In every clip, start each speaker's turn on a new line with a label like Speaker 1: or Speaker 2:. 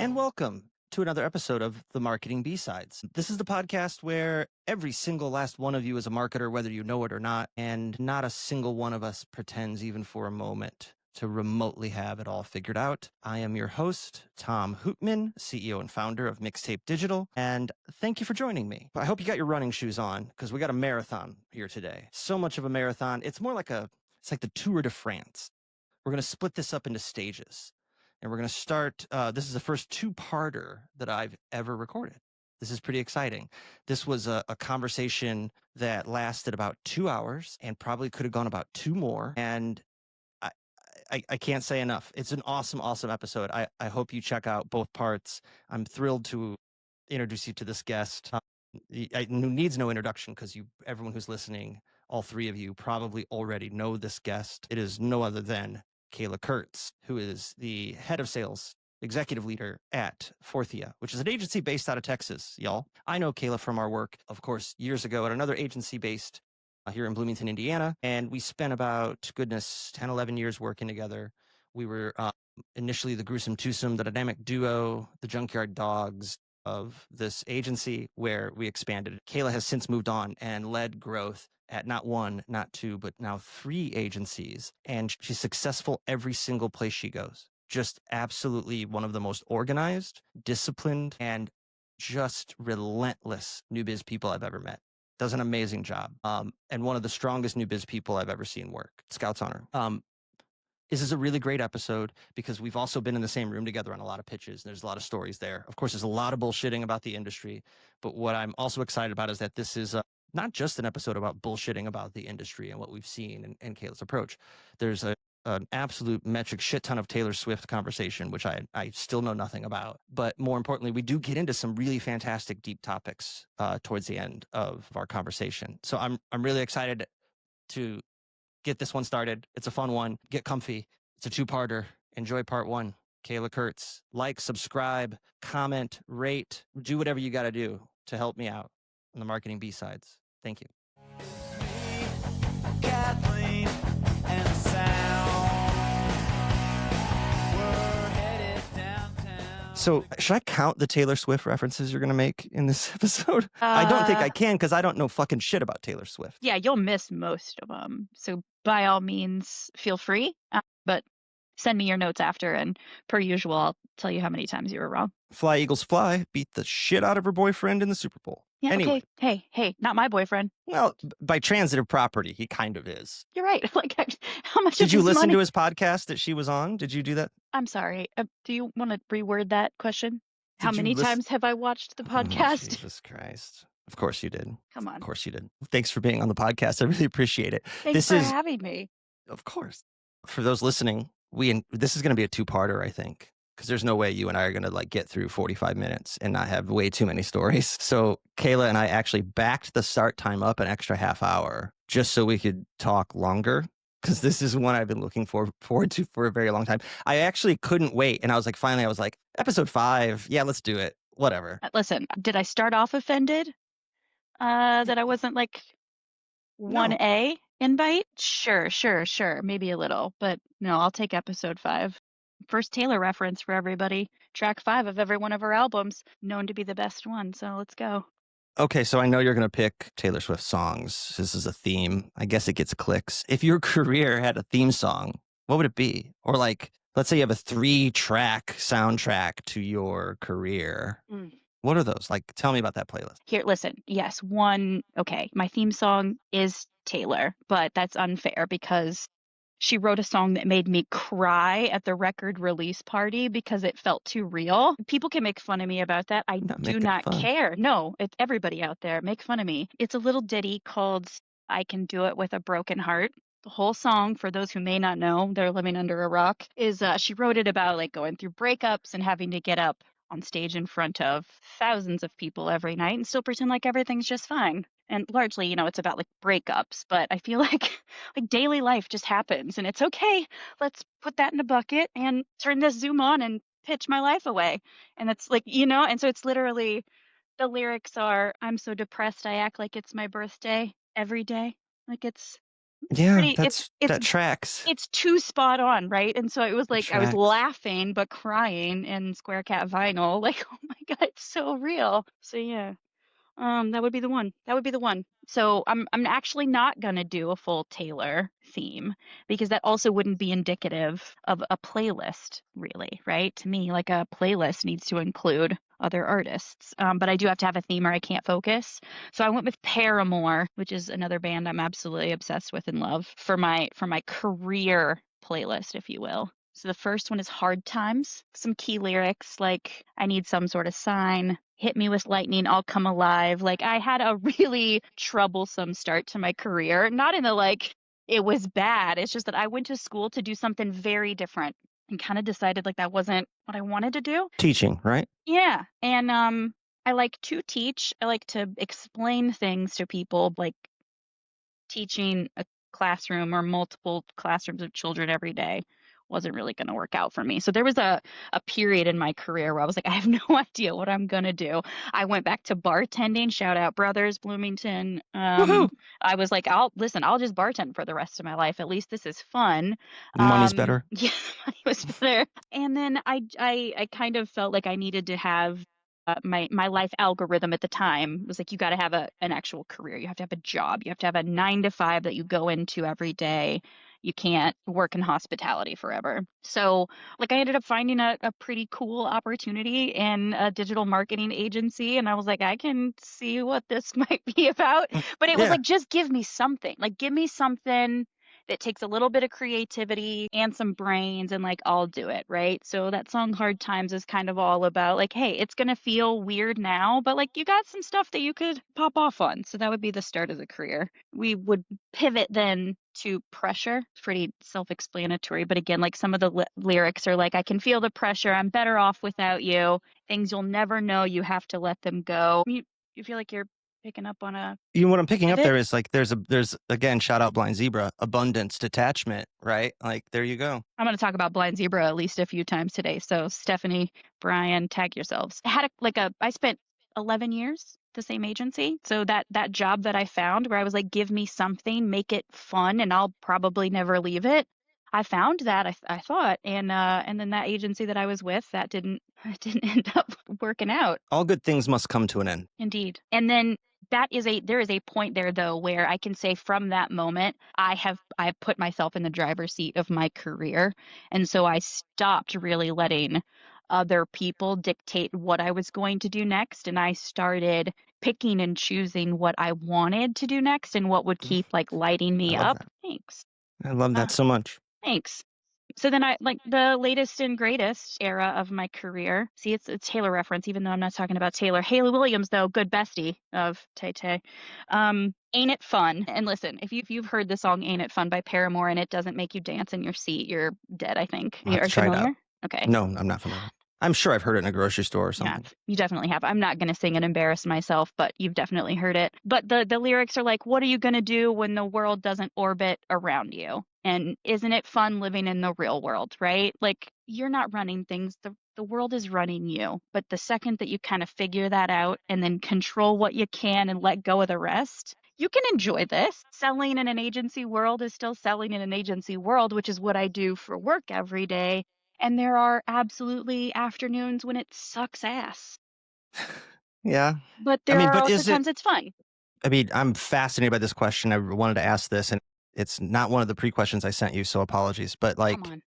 Speaker 1: and welcome to another episode of The Marketing B-Sides. This is the podcast where every single last one of you is a marketer, whether you know it or not, and not a single one of us pretends even for a moment to remotely have it all figured out. I am your host, Tom Hoopman, CEO and founder of Mixtape Digital, and thank you for joining me. I hope you got your running shoes on, because we got a marathon here today. So much of a marathon. It's more like it's like the Tour de France. We're going to split this up into stages. And we're going to start, this is the first two-parter that I've ever recorded. This is pretty exciting. This was a conversation that lasted about 2 hours and probably could have gone about 2 more. And I can't say enough. It's an awesome, awesome episode. I hope you check out both parts. I'm thrilled to introduce you to this guest. Who needs no introduction because everyone who's listening, all three of you probably already know this guest. It is no other than Kayla Kurtz, who is the head of sales, executive leader at Forthea, which is an agency based out of Texas, y'all. I know Kayla from our work, of course, years ago at another agency based here in Bloomington, Indiana. And we spent about, 10, 11 years working together. We were initially the Gruesome Twosome, the dynamic duo, the Junkyard Dogs of this agency where we expanded. Kayla has since moved on and led growth at not one, not two, but now 3 agencies. And she's successful every single place she goes. Just absolutely one of the most organized, disciplined, and just relentless new biz people I've ever met. Does an amazing job. And one of the strongest new biz people I've ever seen work. Scouts on her. This is a really great episode because we've also been in the same room together on a lot of pitches. There's a lot of stories there. Of course, there's a lot of bullshitting about the industry. But what I'm also excited about is that this is not just an episode about bullshitting about the industry and what we've seen and Kayla's approach. There's an absolute metric shit ton of Taylor Swift conversation, which I still know nothing about. But more importantly, we do get into some really fantastic deep topics towards the end of our conversation. So I'm really excited to get this one started. It's a fun one. Get comfy. It's a 2-parter. Enjoy part 1. Kayla Kurtz. Like, subscribe, comment, rate, do whatever you got to do to help me out on the Marketing B-Sides. Thank you. Kathleen and So should I count the Taylor Swift references you're going to make in this episode? I don't think I can because I don't know fucking shit about Taylor Swift.
Speaker 2: Yeah, you'll miss most of them. So by all means, feel free. But send me your notes after, and per usual, I'll tell you how many times you were wrong.
Speaker 1: Fly Eagles Fly beat the shit out of her boyfriend in the Super Bowl.
Speaker 2: Yeah,
Speaker 1: anyway.
Speaker 2: Okay. Hey, not my boyfriend.
Speaker 1: Well, by transitive property, he kind of is.
Speaker 2: You're right. Like, how much
Speaker 1: did you listen to his podcast that she was on? Did you do that?
Speaker 2: I'm sorry. Do you want to reword that question? How many times have I watched the podcast?
Speaker 1: Oh, Jesus Christ. Of course you did.
Speaker 2: Come on.
Speaker 1: Of course you did. Thanks for being on the podcast. I really appreciate it.
Speaker 2: Thanks for having me.
Speaker 1: Of course. For those listening, this is going to be a 2-parter, I think. Because there's no way you and I are going to get through 45 minutes and not have way too many stories. So Kayla and I actually backed the start time up an extra half hour just so we could talk longer. Because this is one I've been looking forward to for a very long time. I actually couldn't wait. And I was like, finally, episode 5. Yeah, let's do it. Whatever.
Speaker 2: Listen, did I start off offended that I wasn't 1A invite? Sure. Maybe a little. But no, I'll take episode 5. First Taylor reference for everybody. Track 5 of every one of her albums, known to be the best one. So let's go.
Speaker 1: Okay, so I know you're going to pick Taylor Swift songs. This is a theme. I guess it gets clicks. If your career had a theme song, what would it be? Or let's say you have a 3-track soundtrack to your career. What are those? Tell me about that playlist.
Speaker 2: Here, listen. Yes, okay, my theme song is Taylor, but that's unfair because she wrote a song that made me cry at the record release party because it felt too real. People can make fun of me about that. I do not care. No, it's everybody out there. Make fun of me. It's a little ditty called I Can Do It With a Broken Heart. The whole song, for those who may not know, they're living under a rock, is she wrote it about going through breakups and having to get up on stage in front of thousands of people every night and still pretend like everything's just fine. And largely, it's about breakups, but I feel like daily life just happens and it's okay. Let's put that in a bucket and turn this Zoom on and pitch my life away. And it's and so it's literally, the lyrics are, I'm so depressed I act like it's my birthday every day. It's
Speaker 1: Yeah,
Speaker 2: Pretty it's
Speaker 1: that tracks.
Speaker 2: it's too spot on, right? And so it was
Speaker 1: It
Speaker 2: like I was
Speaker 1: tracks.
Speaker 2: laughing but crying in Square Cat vinyl, like, "Oh my god, it's so real." So yeah. That would be the one. That would be the one. So I'm actually not gonna do a full Taylor theme because that also wouldn't be indicative of a playlist, really, right? To me, like a playlist needs to include other artists. But I do have to have a theme or I can't focus. So I went with Paramore, which is another band I'm absolutely obsessed with and love for my career playlist, if you will. So the first one is Hard Times, some key lyrics like I need some sort of sign, hit me with lightning, I'll come alive. Like I had a really troublesome start to my career, not in the like it was bad. It's just that I went to school to do something very different and kind of decided like that wasn't what I wanted to do.
Speaker 1: Teaching, right?
Speaker 2: Yeah. And I like to teach. I like to explain things to people, like teaching a classroom or multiple classrooms of children every day wasn't really going to work out for me. So there was a period in my career where I was like, I have no idea what I'm going to do. I went back to bartending, shout out Brothers Bloomington.
Speaker 1: Woohoo!
Speaker 2: I was like, I'll just bartend for the rest of my life. At least this is fun.
Speaker 1: Money's better.
Speaker 2: Yeah, money was better. And then I kind of felt like I needed to have my life algorithm at the time was like you got to have an actual career. You have to have a job. You have to have a 9 to 5 that you go into every day. You can't work in hospitality forever. So like I ended up finding a pretty cool opportunity in a digital marketing agency and I was like I can see what this might be about. But it was
Speaker 1: Yeah.
Speaker 2: like just give me something. Like give me something that takes a little bit of creativity and some brains and like I'll do it, right? So that song Hard Times is kind of all about like, hey, it's going to feel weird now, but like you got some stuff that you could pop off on. So that would be the start of the career. We would pivot then to Pressure. It's pretty self-explanatory, but again, like some of the lyrics are like I can feel the pressure. I'm better off without you. Things you'll never know, you have to let them go. You feel like you're picking up on a
Speaker 1: You know what I'm picking up
Speaker 2: pivot?
Speaker 1: there is like there's again, shout out Blind Zebra, abundance, detachment, right? Like there you go.
Speaker 2: I'm going to talk about Blind Zebra at least a few times today. So Stephanie, Brian, tag yourselves. I had I spent 11 years at the same agency. So that job that I found where I was like, give me something, make it fun, and I'll probably never leave it. I found that I thought, and then that agency that I was with, that didn't it didn't end up working out.
Speaker 1: All good things must come to an end.
Speaker 2: Indeed. And then there is a point there though where I can say from that moment I've put myself in the driver's seat of my career. And so I stopped really letting other people dictate what I was going to do next and I started picking and choosing what I wanted to do next and what would keep like lighting
Speaker 1: I
Speaker 2: me
Speaker 1: love
Speaker 2: up.
Speaker 1: that.
Speaker 2: Thanks.
Speaker 1: I love
Speaker 2: Uh,
Speaker 1: that so much.
Speaker 2: Thanks. So then I like the latest and greatest era of my career. See, it's a Taylor reference, even though I'm not talking about Taylor. Haley Williams, though, good bestie of Tay Tay. Ain't It Fun? And listen, if you've heard the song Ain't It Fun by Paramore and it doesn't make you dance in your seat, you're dead, I think.
Speaker 1: I'll have
Speaker 2: Are
Speaker 1: to
Speaker 2: you
Speaker 1: try it out.
Speaker 2: familiar? Okay.
Speaker 1: No, I'm not familiar. I'm sure I've heard it in a grocery store or
Speaker 2: Yeah,
Speaker 1: something.
Speaker 2: you definitely have. I'm not going to sing and embarrass myself, but you've definitely heard it. But the lyrics are like, what are you going to do when the world doesn't orbit around you? And isn't it fun living in the real world, right? Like you're not running things. The world is running you. But the second that you kind of figure that out and then control what you can and let go of the rest, you can enjoy this. Selling in an agency world is still selling in an agency world, which is what I do for work every day. And there are absolutely afternoons when it sucks ass.
Speaker 1: Yeah.
Speaker 2: But
Speaker 1: I
Speaker 2: there
Speaker 1: mean,
Speaker 2: are
Speaker 1: but
Speaker 2: also
Speaker 1: is it,
Speaker 2: times it's fun.
Speaker 1: I mean, I'm fascinated by this question. I wanted to ask this, and it's not one of the pre-questions I sent you, so apologies. But
Speaker 2: Come
Speaker 1: like,
Speaker 2: on.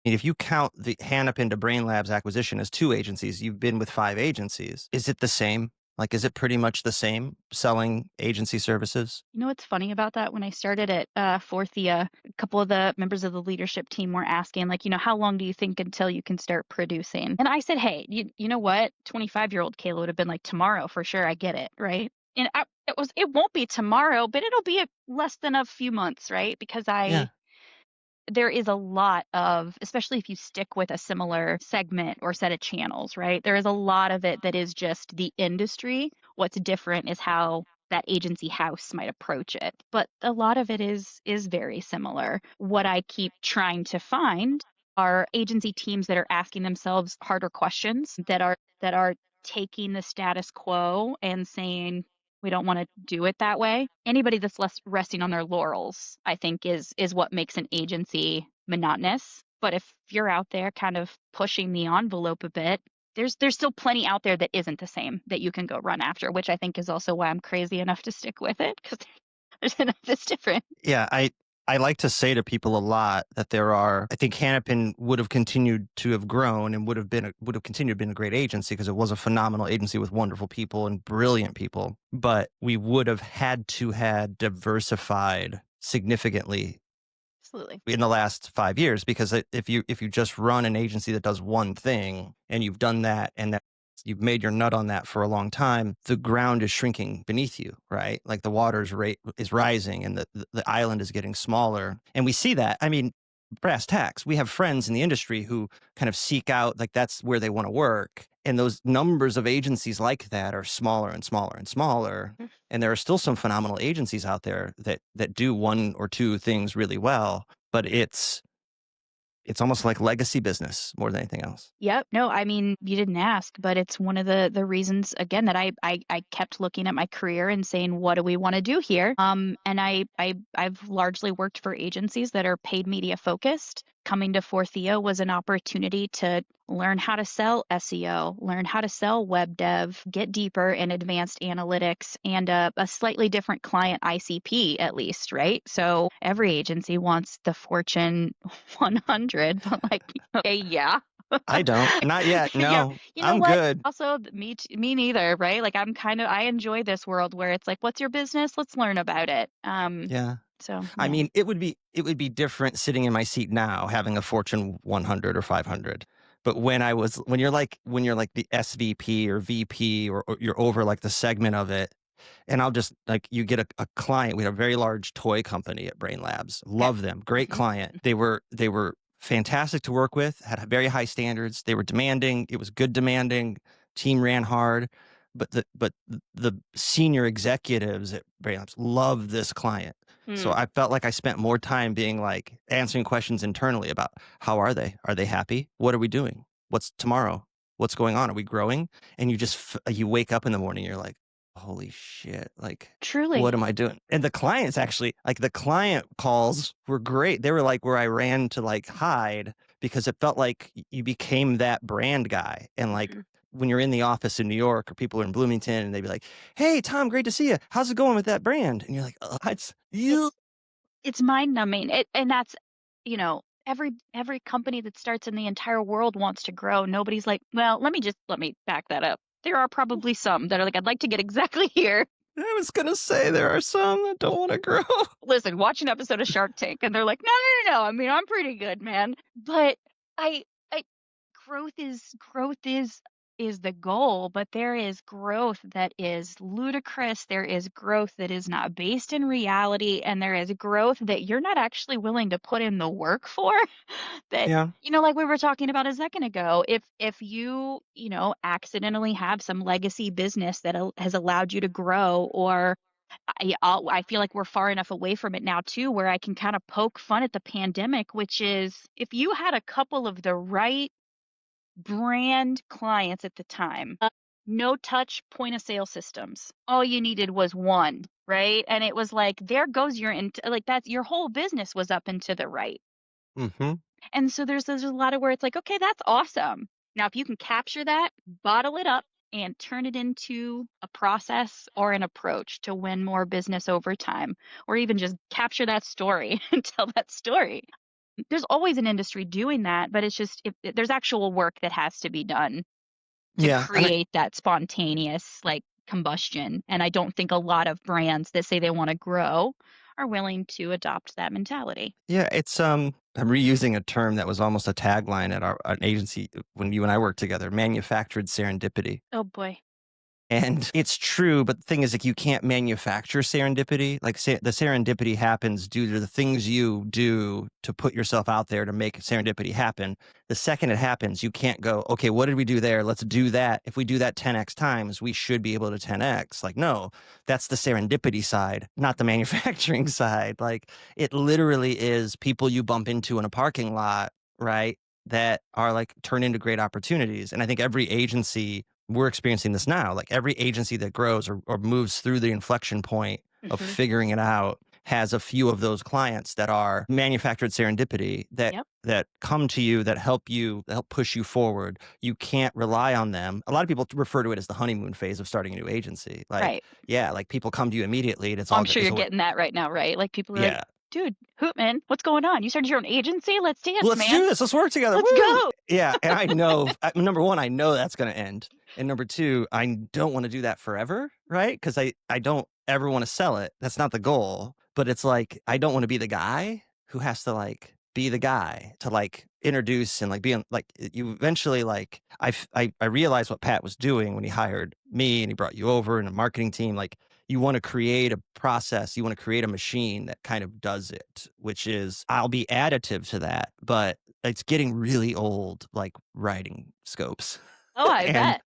Speaker 1: if you count the Hannah into Brain Labs acquisition as two agencies, you've been with 5 agencies. Is it the same? Like, is it pretty much the same selling agency services?
Speaker 2: You know what's funny about that? When I started at Forthea, a couple of the members of the leadership team were asking, like, how long do you think until you can start producing? And I said, hey, you know what? 25-year-old Kayla would have been like, tomorrow for sure. I get it, right? And it won't be tomorrow, but it'll be less than a few months, right? Because
Speaker 1: Yeah.
Speaker 2: there is a lot of, especially if you stick with a similar segment or set of channels, right? There is a lot of it that is just the industry. What's different is how that agency house might approach it. But a lot of it is very similar. What I keep trying to find are agency teams that are asking themselves harder questions that are taking the status quo and saying, We don't wanna do it that way. Anybody that's less resting on their laurels, I think, is what makes an agency monotonous. But if you're out there kind of pushing the envelope a bit, there's still plenty out there that isn't the same that you can go run after, which I think is also why I'm crazy enough to stick with it, 'cause there's enough that's different.
Speaker 1: Yeah, I like to say to people a lot that there are. I think Hannepin would have continued to have grown and would have continued to been a great agency because it was a phenomenal agency with wonderful people and brilliant people. But we would have had to had diversified significantly
Speaker 2: Absolutely.
Speaker 1: in the last 5 years, because if you just run an agency that does one thing and you've done that and that you've made your nut on that for a long time, the ground is shrinking beneath you, right? Like the water's rate is rising and the island is getting smaller. And we see that. I mean, brass tacks, we have friends in the industry who kind of seek out, like, that's where they want to work. And those numbers of agencies like that are smaller and smaller and smaller.
Speaker 2: Mm.
Speaker 1: And there are still some phenomenal agencies out there that do one or two things really well, but it's almost like legacy business more than anything else.
Speaker 2: Yep. No, I mean, you didn't ask, but it's one of the reasons again that I kept looking at my career and saying, what do we want to do here? And I've largely worked for agencies that are paid media focused. Coming to Forthea was an opportunity to learn how to sell SEO, learn how to sell web dev, get deeper in advanced analytics, and a slightly different client ICP, at least, right? So every agency wants the Fortune 100, but like, okay, yeah.
Speaker 1: I don't. Not yet.
Speaker 2: Yeah,
Speaker 1: No,
Speaker 2: you know
Speaker 1: I'm
Speaker 2: what?
Speaker 1: good.
Speaker 2: Also, me neither, right? Like, I enjoy this world where it's like, what's your business? Let's learn about it.
Speaker 1: Yeah.
Speaker 2: So
Speaker 1: I
Speaker 2: yeah.
Speaker 1: mean, it would be different sitting in my seat now having a Fortune 100 or 500. But when you're like the SVP or VP, or you're over like the segment of it, and I'll just like, you get a client. We had a very large toy company at Brain Labs.
Speaker 2: Okay.
Speaker 1: Love them. Great
Speaker 2: Mhm.
Speaker 1: client. They were fantastic to work with, had very high standards. They were demanding. It was good demanding. Team ran hard. But the senior executives at Brain Labs loved this client. So
Speaker 2: Mm.
Speaker 1: I felt like I spent more time being like answering questions internally about how are they? Are they happy? What are we doing? What's tomorrow? What's going on? Are we growing? And you wake up in the morning, you're like, holy shit, like,
Speaker 2: Truly.
Speaker 1: what am I doing? And the clients actually, like, the client calls were great. They were like where I ran to like hide, because it felt like you became that brand guy. And like,
Speaker 2: Mhm.
Speaker 1: when you're in the office in New York or people are in Bloomington and they'd be like, hey, Tom, great to see you. How's it going with that brand? And you're like, it's you.
Speaker 2: It's mind numbing. And that's, every company that starts in the entire world wants to grow. Nobody's like, well, let me back that up. There are probably some that are like, I'd like to get exactly here.
Speaker 1: I was going to say there are some that don't want to grow.
Speaker 2: Listen, watch an episode of Shark Tank and they're like, no, no, no, no. I mean, I'm pretty good, man. But I growth is the goal, but there is growth that is ludicrous. There is growth that is not based in reality, and there is growth that you're not actually willing to put in the work for. That,
Speaker 1: Yeah.
Speaker 2: like we were talking about a second ago, if accidentally have some legacy business that has allowed you to grow, or I feel like we're far enough away from it now too, where I can kind of poke fun at the pandemic, which is if you had a couple of the right brand clients at the time, no touch point of sale systems. All you needed was one, right? And it was like, there goes like that's your whole business was up and to the right.
Speaker 1: Mm-hmm.
Speaker 2: And so there's a lot of where it's like, okay, that's awesome. Now, if you can capture that, bottle it up, and turn it into a process or an approach to win more business over time, or even just capture that story and tell that story. There's always an industry doing that, but it's just if there's actual work that has to be done to
Speaker 1: Yeah.
Speaker 2: create that spontaneous like combustion. And I don't think a lot of brands that say they want to grow are willing to adopt that mentality.
Speaker 1: Yeah, I'm reusing a term that was almost a tagline at an agency when you and I worked together, manufactured serendipity.
Speaker 2: Oh boy.
Speaker 1: And it's true, but the thing is, like, you can't manufacture serendipity. Like, the serendipity happens due to the things you do to put yourself out there to make serendipity happen. The second it happens, you can't go, okay, what did we do there? Let's do that. If we do that 10x times, we should be able to 10x. Like, no, that's the serendipity side, not the manufacturing side. Like, it literally is people you bump into in a parking lot, right? That are like turn into great opportunities. And I think every agency we're experiencing this now. Like every agency that grows or moves through the inflection point of
Speaker 2: Mhm.
Speaker 1: figuring it out has a few of those clients that are manufactured serendipity that
Speaker 2: Yep.
Speaker 1: that come to you, that help push you forward. You can't rely on them. A lot of people refer to it as the honeymoon phase of starting a new agency. Like,
Speaker 2: Right.
Speaker 1: yeah, like people come to you immediately and it's
Speaker 2: Oh,
Speaker 1: all
Speaker 2: I'm
Speaker 1: good.
Speaker 2: sure you're getting that right now, right? Like, people are like,
Speaker 1: Yeah.
Speaker 2: "Dude, Hootman, what's going on? You started your own agency? Let's dance,
Speaker 1: Let's
Speaker 2: man.
Speaker 1: do this. Let's work together.
Speaker 2: Let's
Speaker 1: Woo!
Speaker 2: go."
Speaker 1: Yeah, and I know, number 1, I know that's gonna end, and number 2, I don't wanna do that forever, right? Because I don't ever wanna sell it. That's not the goal, but it's like, I don't wanna be the guy who has to, like, be the guy to, like, introduce and, like, be on like, you eventually, like I realized what Pat was doing when he hired me and he brought you over and a marketing team, like, you want to create a process, you want to create a machine that kind of does it, which is I'll be additive to that, but it's getting really old, like writing scopes.
Speaker 2: Oh, I
Speaker 1: And
Speaker 2: bet.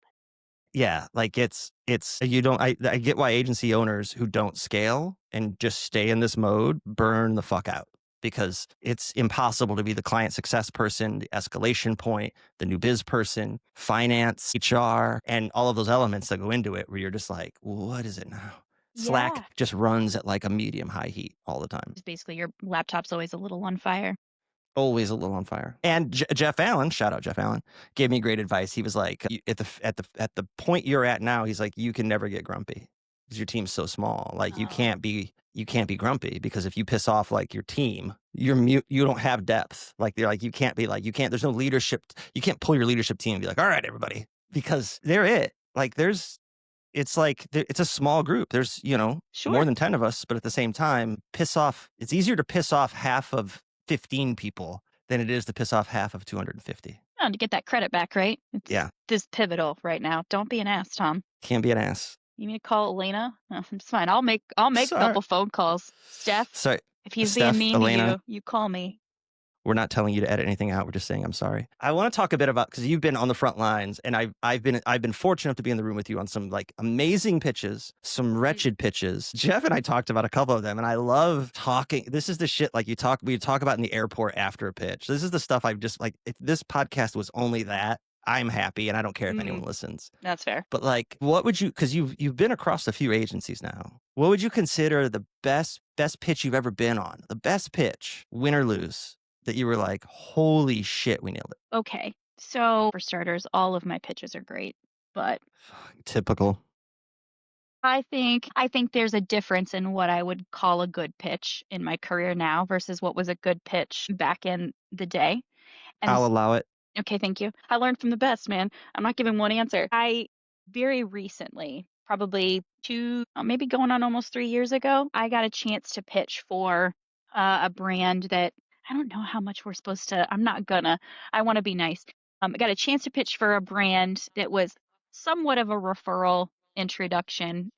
Speaker 1: yeah, like it's you don't I get why agency owners who don't scale and just stay in this mode burn the fuck out because it's impossible to be the client success person, the escalation point, the new biz person, finance, HR, and all of those elements that go into it where you're just like, what is it now? Slack
Speaker 2: Yeah.
Speaker 1: just runs at like a medium high heat all the time.
Speaker 2: Just basically your laptop's always a little on fire.
Speaker 1: Always a little on fire. And Jeff Allen, shout out Jeff Allen, gave me great advice. He was like, at the point you're at now, he's like, you can never get grumpy because your team's so small. Like
Speaker 2: Oh,
Speaker 1: you can't be grumpy because if you piss off like your team, you're mute. You don't have depth. Like they're like you can't be like you can't. There's no leadership. You can't pull your leadership team and be like, all right, everybody, because they're it. Like it's like it's a small group. There's more
Speaker 2: sure.
Speaker 1: than 10 of us, but at the same time, piss off. It's easier to piss off half of 15 people than it is to piss off half of 250.
Speaker 2: Oh, to get that credit back, right?
Speaker 1: Yeah,
Speaker 2: This pivotal right now. Don't be an ass, Tom.
Speaker 1: can't be an ass.
Speaker 2: You mean to call Elena? Oh, it's fine. I'll make a
Speaker 1: Sorry,
Speaker 2: couple phone calls. Steph,
Speaker 1: sorry,
Speaker 2: if he's being
Speaker 1: Steph,
Speaker 2: mean to
Speaker 1: Elena.
Speaker 2: you, you call me.
Speaker 1: We're not telling you to edit anything out. We're just saying I'm sorry. I want to talk a bit about because you've been on the front lines, and I've been fortunate enough to be in the room with you on some like amazing pitches, some wretched pitches. Jeff and I talked about a couple of them, and I love talking. This is the shit like we talk about in the airport after a pitch. This is the stuff I've just like. If this podcast was only that, I'm happy, and I don't care if anyone
Speaker 2: Mm,
Speaker 1: listens.
Speaker 2: that's fair.
Speaker 1: But like, what would you? Because you've been across a few agencies now. What would you consider the best pitch you've ever been on? The best pitch, win or lose, that you were like, holy shit, we nailed it.
Speaker 2: Okay. So, for starters, all of my pitches are great, but
Speaker 1: Typical.
Speaker 2: I think there's a difference in what I would call a good pitch in my career now versus what was a good pitch back in the day. And
Speaker 1: I'll allow it.
Speaker 2: okay, thank you. I learned from the best, man. I'm not giving one answer. I very recently, probably maybe going on almost 3 years ago, I got a chance to pitch for a brand that I don't know how much we're supposed to. I'm not gonna. I want to be nice. I got a chance to pitch for a brand that was somewhat of a referral introduction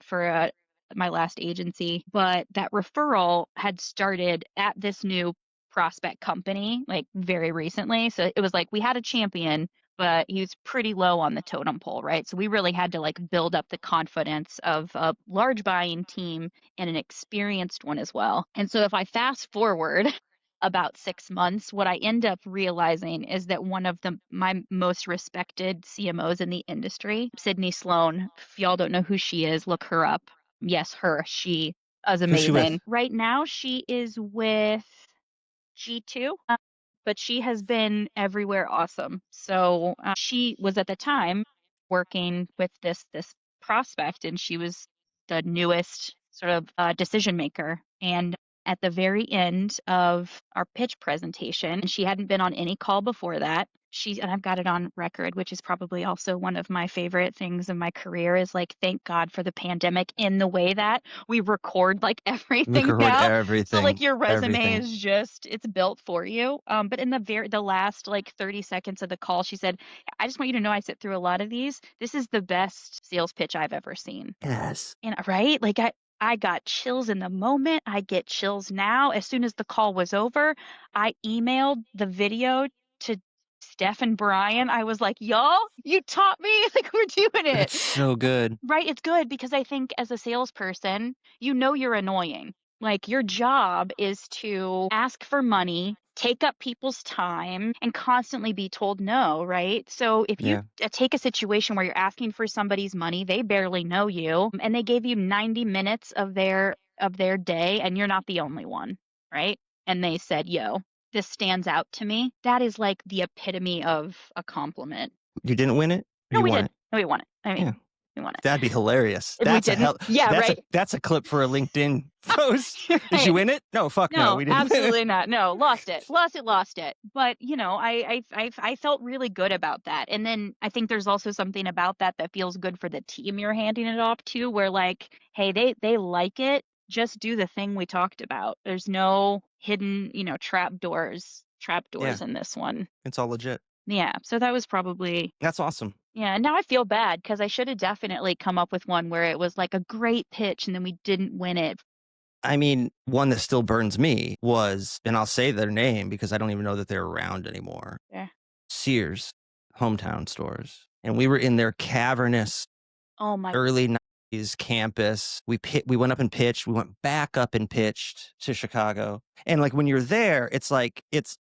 Speaker 2: for my last agency, but that referral had started at this new prospect company like very recently. So it was like we had a champion, but he was pretty low on the totem pole, right? So we really had to like build up the confidence of a large buying team and an experienced one as well. And so if I fast forward about 6 months, what I end up realizing is that one of my most respected CMOs in the industry, Sydney Sloan, if y'all don't know who she is, look her up. Yes, her. She is
Speaker 1: Who's she with?
Speaker 2: amazing. Right now, she is with G2, but she has been everywhere awesome. So she was at the time working with this prospect, and she was the newest sort of decision maker. And at the very end of our pitch presentation, and she hadn't been on any call before that. And I've got it on record, which is probably also one of my favorite things in my career is like, thank God for the pandemic in the way that we record like everything
Speaker 1: Record
Speaker 2: now. So like
Speaker 1: everything.
Speaker 2: your resume
Speaker 1: Everything.
Speaker 2: is just it's built for you. But in the last like 30 seconds of the call, she said, I just want you to know I sit through a lot of these. This is the best sales pitch I've ever seen.
Speaker 1: Yes.
Speaker 2: And right? Like I got chills in the moment. I get chills now. As soon as the call was over, I emailed the video to Steph and Brian. I was like, y'all, you taught me. Like, we're doing it.
Speaker 1: It's so good.
Speaker 2: Right? It's good because I think as a salesperson, you know you're annoying. Like, your job is to ask for money, take up people's time, and constantly be told no, right? So if you
Speaker 1: Yeah.
Speaker 2: take a situation where you're asking for somebody's money, they barely know you, and they gave you 90 minutes of their day, and you're not the only one, right? And they said, "Yo, this stands out to me." That is like the epitome of a compliment.
Speaker 1: You didn't win it? Or
Speaker 2: No,
Speaker 1: you
Speaker 2: we
Speaker 1: won
Speaker 2: did.
Speaker 1: it?
Speaker 2: No, we won it. I
Speaker 1: Yeah.
Speaker 2: mean, we won it.
Speaker 1: That'd be hilarious.
Speaker 2: If we didn't, yeah, right.
Speaker 1: That's a clip for a LinkedIn post. Did you
Speaker 2: Right.
Speaker 1: win it? No, fuck no,
Speaker 2: No,
Speaker 1: we didn't win it.
Speaker 2: absolutely not. No, lost it. Lost it. But, I felt really good about that. And then I think there's also something about that that feels good for the team you're handing it off to, where like, hey, they like it. Just do the thing we talked about. There's no hidden, trap
Speaker 1: Yeah,
Speaker 2: doors in this one.
Speaker 1: it's all legit.
Speaker 2: Yeah. So that was probably,
Speaker 1: That's awesome.
Speaker 2: yeah. And now I feel bad because I should have definitely come up with one where it was like a great pitch and then we didn't win it.
Speaker 1: I mean, one that still burns me was, and I'll say their name because I don't even know that they're around anymore.
Speaker 2: Yeah.
Speaker 1: Sears hometown stores. And we were in their cavernous
Speaker 2: Oh my.
Speaker 1: early 90s campus. We went up and pitched. We went back up and pitched to Chicago. And like when you're there, it's like it's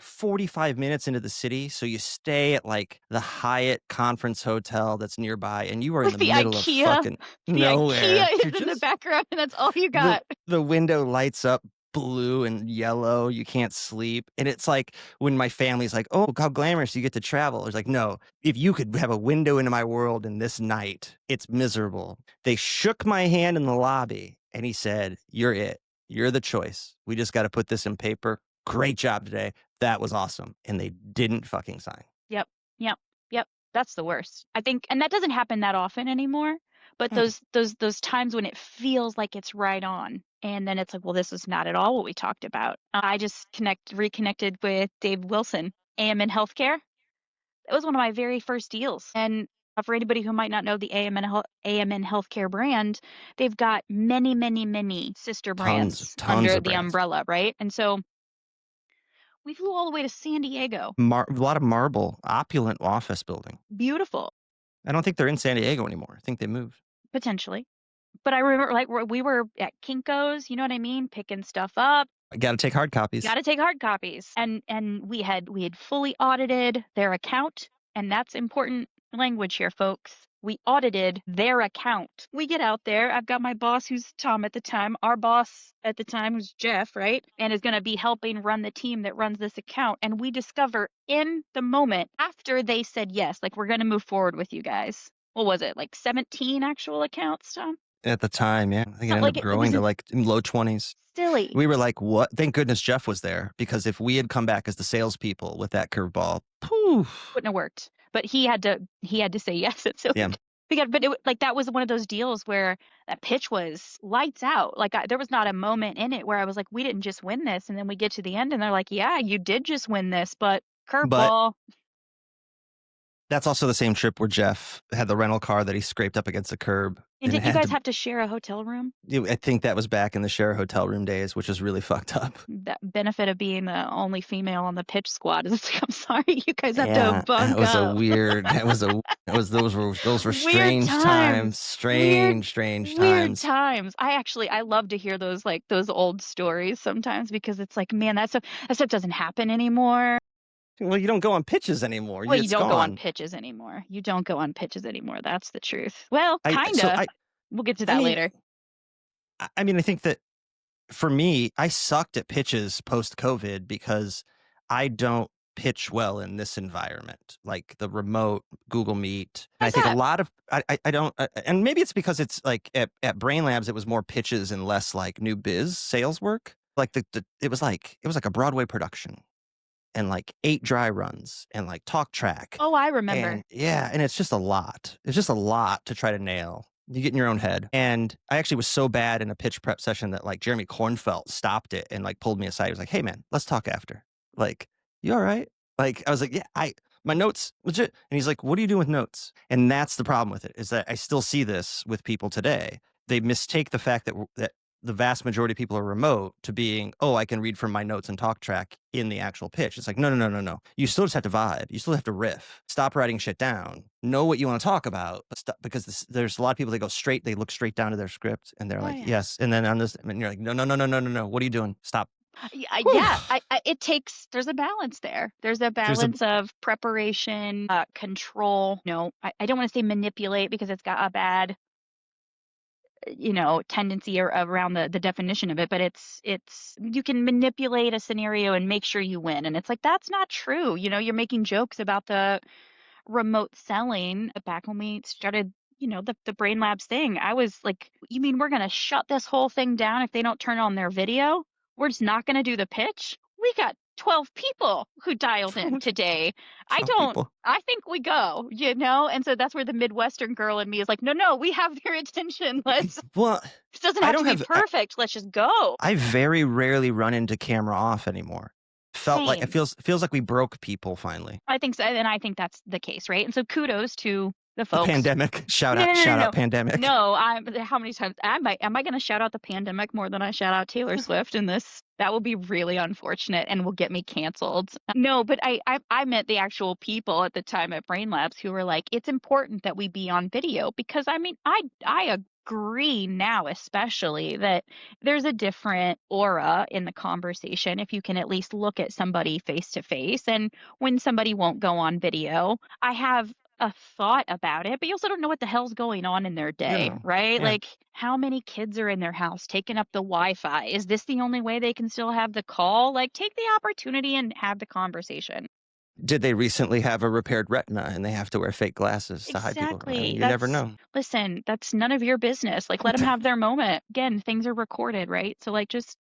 Speaker 1: 45 minutes into the city. So you stay at like the Hyatt Conference Hotel that's nearby, and you are in
Speaker 2: With
Speaker 1: the
Speaker 2: the
Speaker 1: middle of
Speaker 2: IKEA.
Speaker 1: fucking
Speaker 2: The
Speaker 1: nowhere.
Speaker 2: IKEA
Speaker 1: You're
Speaker 2: is in the
Speaker 1: just
Speaker 2: background, and that's all you got.
Speaker 1: the window lights up blue and yellow. You can't sleep. And it's like when my family's like, oh, how glamorous you get to travel. It's like, no, if you could have a window into my world in this night, it's miserable. They shook my hand in the lobby and he said, you're it. You're the choice. We just got to put this in paper. Great job today. That was awesome. And they didn't fucking sign.
Speaker 2: Yep, yep, yep. That's the worst. I think, and that doesn't happen that often anymore. But
Speaker 1: Mm.
Speaker 2: those times when it feels like it's right on, and then it's like, well, this is not at all what we talked about. I just reconnected with Dave Wilson, AMN Healthcare. That was one of my very first deals. And for anybody who might not know the AMN Healthcare brand, they've got many, many, many sister brands
Speaker 1: Tons
Speaker 2: under
Speaker 1: of
Speaker 2: the
Speaker 1: brands.
Speaker 2: umbrella, right? And so we flew all the way to San Diego.
Speaker 1: A lot of marble, opulent office building.
Speaker 2: Beautiful,
Speaker 1: I don't think they're in San Diego anymore. I think they moved.
Speaker 2: potentially. But I remember, like, we were at Kinko's, you know what I mean, picking stuff up.
Speaker 1: I got to take hard copies.
Speaker 2: Got to take hard copies, and we had fully audited their account, and that's important language here, folks. We audited their account. We get out there. I've got my boss, who's Tom at the time. Our boss at the time was Jeff, right? And is going to be helping run the team that runs this account. And we discover in the moment after they said yes, like, we're going to move forward with you guys. What was it, like 17 actual accounts, Tom?
Speaker 1: At the time, yeah. I think it ended
Speaker 2: Like,
Speaker 1: up growing to like low 20s.
Speaker 2: Silly.
Speaker 1: We were like, what? Thank goodness Jeff was there, because if we had come back as the salespeople with that curveball, poof.
Speaker 2: Wouldn't have worked. But he had to say yes. And so
Speaker 1: Yeah.
Speaker 2: but like, that was one of those deals where that pitch was lights out. Like, there was not a moment in it where I was like, we didn't just win this. And then we get to the end and they're like, yeah, you did just win this, but curveball.
Speaker 1: That's also the same trip where Jeff had the rental car that he scraped up against the curb.
Speaker 2: And did you guys have to share a hotel room?
Speaker 1: I think that was back in the share hotel room days, which was really fucked up.
Speaker 2: That benefit of being the only female on the pitch squad is it's like, I'm sorry, you guys have
Speaker 1: Yeah,
Speaker 2: to bunk
Speaker 1: it was
Speaker 2: up.
Speaker 1: a weird. Those were strange times. Strange
Speaker 2: Weird
Speaker 1: times.
Speaker 2: times. I love to hear those old stories sometimes, because it's like, man, that stuff doesn't happen anymore.
Speaker 1: Well, you don't go on pitches anymore.
Speaker 2: Well, you
Speaker 1: It's
Speaker 2: don't go on
Speaker 1: gone.
Speaker 2: pitches anymore. You don't go on pitches anymore. That's the truth. Well,
Speaker 1: So
Speaker 2: kinda. We'll get to that later.
Speaker 1: I mean, I think that for me, I sucked at pitches post-COVID because I don't pitch well in this environment, like the remote Google Meet. And I think a lot of I don't, and maybe it's because it's like at Brain Labs, it was more pitches and less like new biz sales work. Like it was like a Broadway production, and like 8 dry runs and like talk track.
Speaker 2: Oh, I remember.
Speaker 1: And yeah, and it's just a lot. It's just a lot to try to nail. You get in your own head. And I actually was so bad in a pitch prep session that like Jeremy Kornfeld stopped it and like pulled me aside. He was like, hey man, let's talk after. Like, you all right? Like, I was like, yeah, my notes, legit. And he's like, what are you doing with notes? And that's the problem with it, is that I still see this with people today. They mistake the fact that the vast majority of people are remote to being, oh, I can read from my notes and talk track in the actual pitch. It's like, no, no, no, no, no. You still just have to vibe. You still have to riff. Stop writing shit down. Know what you want to talk about. But because there's a lot of people that go straight, they look straight down to their script and they're like,
Speaker 2: yeah.
Speaker 1: yes. And then on this, and you're like, no, no, no, no, no, no, no. What are you doing? Stop.
Speaker 2: Yeah, it takes there's a balance there. There's a
Speaker 1: There's a
Speaker 2: balance of preparation, control. No, I don't want to say manipulate because it's got a bad, tendency around the definition of it, but it's you can manipulate a scenario and make sure you win. And it's like that's not true. You're making jokes about the remote selling back when we started, the Brain Labs thing. I was like, you mean we're going to shut this whole thing down if they don't turn on their video? We're just not going to do the pitch? We got 12 people who dialed in today.
Speaker 1: 12 people.
Speaker 2: I think we go, And so that's where the Midwestern girl in me is like, no, we have their attention. Let's,
Speaker 1: Well,
Speaker 2: this doesn't have to be perfect. Let's just go.
Speaker 1: I very rarely run into camera off anymore. Felt like it feels like we broke people finally.
Speaker 2: I think so, and I think that's the case, right? And so kudos to the folks.
Speaker 1: The pandemic. Shout out pandemic.
Speaker 2: No, how many times am I going to shout out the pandemic more than I shout out Taylor Swift in this? That will be really unfortunate and will get me canceled. No, but I meant the actual people at the time at Brain Labs who were like, it's important that we be on video because I agree now, especially that there's a different aura in the conversation if you can at least look at somebody face to face. And when somebody won't go on video, I have a thought about it, but you also don't know what the hell's going on in their day, right?
Speaker 1: Yeah.
Speaker 2: Like how many kids are in their house taking up the Wi-Fi? Is this the only way they can still have the call? Like take the opportunity and have the conversation.
Speaker 1: Did they recently have a repaired retina and they have to wear fake glasses to hide people? I mean, you never know.
Speaker 2: Listen, that's none of your business. Like let them have their moment. Again, things are recorded, right? So like just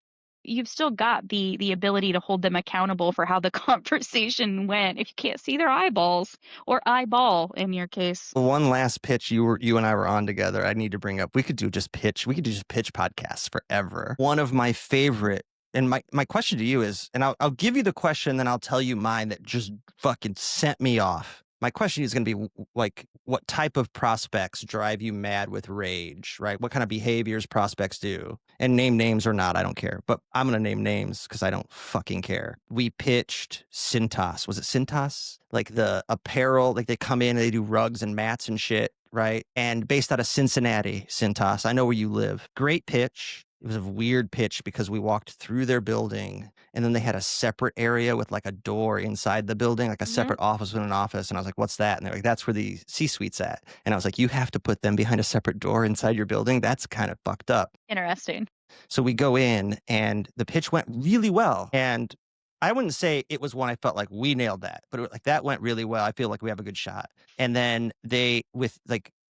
Speaker 2: you've still got the ability to hold them accountable for how the conversation went if you can't see their eyeballs or eyeball in your case.
Speaker 1: One last pitch you and I were on together. I need to bring up. We could do just pitch podcasts forever. One of my favorite. And my question to you is, and I'll give you the question, then I'll tell you mine that just fucking sent me off. My question is going to be like, what type of prospects drive you mad with rage, right? What kind of behaviors prospects do? And name names or not, I don't care. But I'm going to name names because I don't fucking care. We pitched Cintas. Was it Cintas? Like the apparel, like they come in and they do rugs and mats and shit, right? And based out of Cincinnati, Cintas. I know where you live. Great pitch. It was a weird pitch because we walked through their building and then they had a separate area with like a door inside the building, like a separate office within an office. And I was like, what's that? And they're like, that's where the C-suite's at. And I was like, you have to put them behind a separate door inside your building? That's kind of fucked up.
Speaker 2: Interesting.
Speaker 1: So we go in and the pitch went really well. And I wouldn't say it was one I felt like we nailed that, but like that went really well. I feel like we have a good shot. And then they,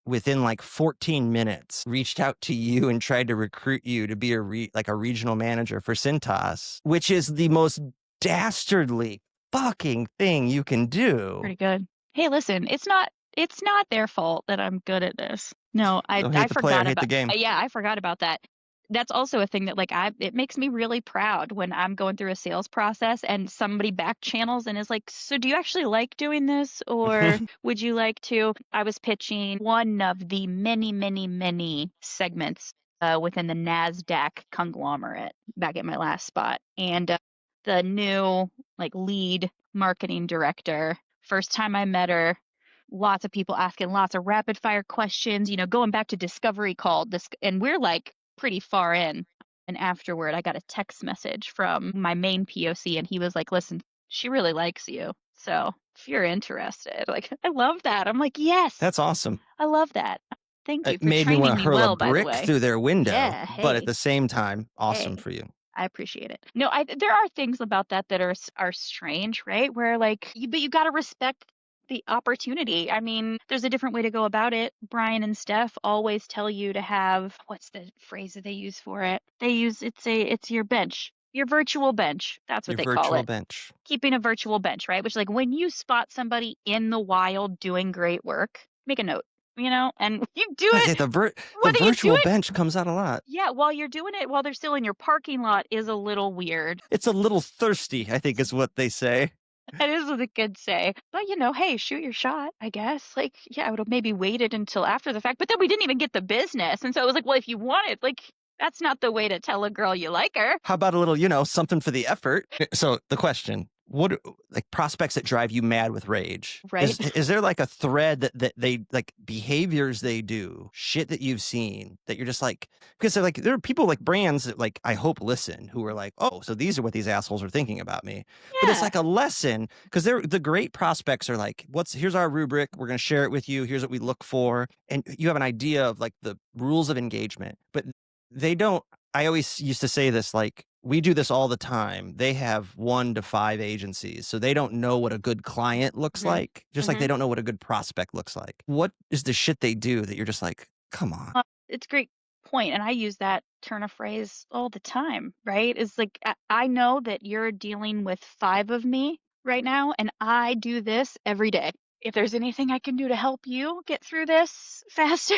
Speaker 1: within like 14 minutes, reached out to you and tried to recruit you to be a regional manager for Cintas, which is the most dastardly fucking thing you can do.
Speaker 2: Pretty good. Hey, listen, it's not their fault that I'm good at this. No, I forgot about the game. Yeah, I forgot about that. That's also a thing that like it makes me really proud when I'm going through a sales process and somebody back channels and is like, so do you actually like doing this or would you like to? I was pitching one of the many, many, many segments within the NASDAQ conglomerate back at my last spot. And the new like lead marketing director, first time I met her, lots of people asking lots of rapid fire questions, going back to discovery call this, and we're like pretty far in. And afterward, I got a text message from my main POC and he was like, listen, she really likes you. So if you're interested, like, I love that. I'm like, yes.
Speaker 1: That's awesome.
Speaker 2: I love that. Thank you
Speaker 1: it
Speaker 2: for
Speaker 1: made
Speaker 2: training
Speaker 1: me want to hurl
Speaker 2: well,
Speaker 1: a brick through their window.
Speaker 2: Yeah,
Speaker 1: but at the same time, awesome for you.
Speaker 2: I appreciate it. No, there are things about that are strange, right? Where like, but you got to respect the opportunity. I mean, there's a different way to go about it. Brian and Steph always tell you to have, what's the phrase that they use for it? They use, it's your bench, your virtual bench. That's what they call it.
Speaker 1: Virtual bench.
Speaker 2: Keeping a virtual bench, right? Which like when you spot somebody in the wild doing great work, make a note, and you do it.
Speaker 1: The virtual bench comes out a lot.
Speaker 2: Yeah, while you're doing it, while they're still in your parking lot is a little weird.
Speaker 1: It's a little thirsty, I think is what they say.
Speaker 2: That is what they could say. But, hey, shoot your shot, I guess. Like, yeah, I would have maybe waited until after the fact. But then we didn't even get the business. And so it was like, well, if you want it, like, That's not the way to tell a girl you like her.
Speaker 1: How about a little, something for the effort? So the question, like prospects that drive you mad with rage?
Speaker 2: Right?
Speaker 1: Is there like a thread that they like behaviors they do, shit that you've seen that you're just like, because they're like, there are people like brands that like, I hope listen who are like, oh, so these are what these assholes are thinking about me. But it's
Speaker 2: Yeah.
Speaker 1: like a lesson because they're the great prospects are like, here's our rubric. We're going to share it with you. Here's what we look for. And you have an idea of like the rules of engagement, but they don't. I always used to say this, like, we do this all the time. They have 1 to 5 agencies, so they don't know what a good client looks
Speaker 2: Mhm.
Speaker 1: like, just like they
Speaker 2: Mhm.
Speaker 1: don't know what a good prospect looks like. What is the shit they do that you're just like, come on?
Speaker 2: It's a great point, and I use that turn of phrase all the time, right? It's like, I know that you're dealing with 5 of me right now, and I do this every day. If there's anything I can do to help you get through this faster,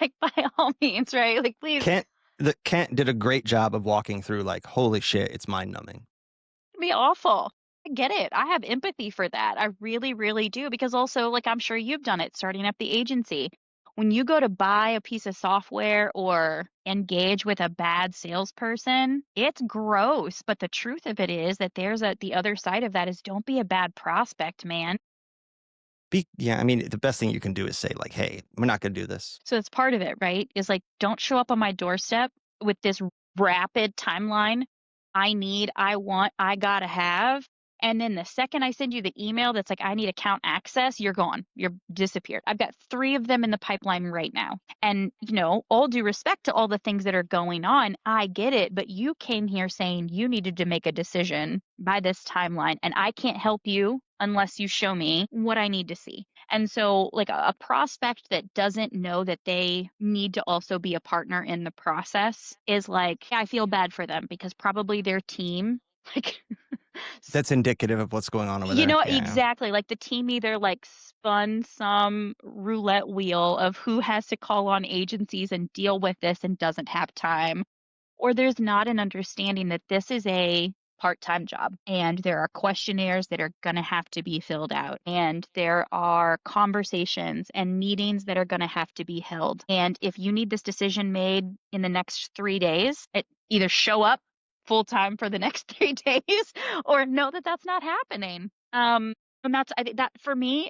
Speaker 2: like, by all means, right? Like, please,
Speaker 1: Kent did a great job of walking through like, holy shit, it's mind numbing.
Speaker 2: be awful. I get it. I have empathy for that. I really, really do. Because also, like, I'm sure you've done it starting up the agency. When you go to buy a piece of software or engage with a bad salesperson, it's gross. But the truth of it is that the other side of that is don't be a bad prospect, man.
Speaker 1: Yeah, I mean, the best thing you can do is say like, hey, we're not going to do this.
Speaker 2: So it's part of it, right? Is like, don't show up on my doorstep with this rapid timeline. I need, I want, I gotta have. And then the second I send you the email that's like, I need account access, you're gone. You're disappeared. I've got 3 of them in the pipeline right now. And, all due respect to all the things that are going on, I get it. But you came here saying you needed to make a decision by this timeline. And I can't help you unless you show me what I need to see. And so, like a prospect that doesn't know that they need to also be a partner in the process is like, I feel bad for them because probably their team, like,
Speaker 1: That's indicative of what's going on over there. Yeah.
Speaker 2: exactly. Like the team either like spun some roulette wheel of who has to call on agencies and deal with this and doesn't have time, or there's not an understanding that this is a part-time job and there are questionnaires that are going to have to be filled out and there are conversations and meetings that are going to have to be held, and if you need this decision made in the next 3 days, either show up full time for the next 3 days or know that that's not happening. And that's, I think that for me,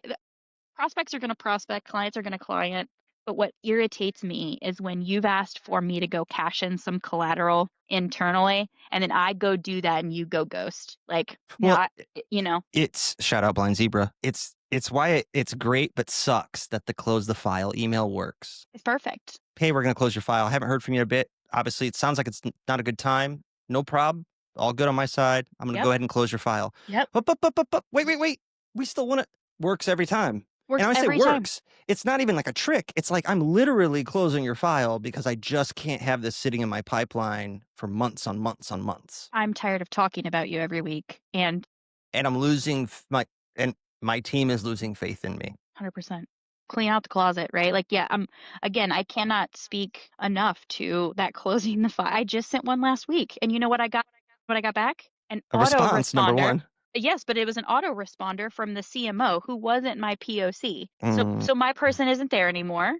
Speaker 2: prospects are going to prospect, clients are going to client. But what irritates me is when you've asked for me to go cash in some collateral internally, and then I go do that and you go ghost. Like, now,
Speaker 1: Well,
Speaker 2: you know,
Speaker 1: it's shout out Blind Zebra. It's why it's great, but sucks that the close the file email works.
Speaker 2: it's perfect.
Speaker 1: Hey, we're going to close your file. I haven't heard from you in a bit. Obviously, it sounds like it's not a good time. No problem. All good on my side. I'm going to
Speaker 2: Yep.
Speaker 1: go ahead and close your file.
Speaker 2: Yep.
Speaker 1: But, wait. We still want it. Works every time.
Speaker 2: Works
Speaker 1: And when I say
Speaker 2: every time.
Speaker 1: works, it's not even like a trick. It's like I'm literally closing your file because I just can't have this sitting in my pipeline for months on months on months.
Speaker 2: I'm tired of talking about you every week, and
Speaker 1: I'm losing my team is losing faith in me.
Speaker 2: 100%. Clean out the closet, right? Like, yeah, again, I cannot speak enough to that closing the file. I just sent one last week, and you know what I got? What I got back? An
Speaker 1: A response, number
Speaker 2: autoresponder.
Speaker 1: one.
Speaker 2: Yes, but it was an autoresponder from the CMO who wasn't my POC.
Speaker 1: Mm,
Speaker 2: So my person isn't there anymore.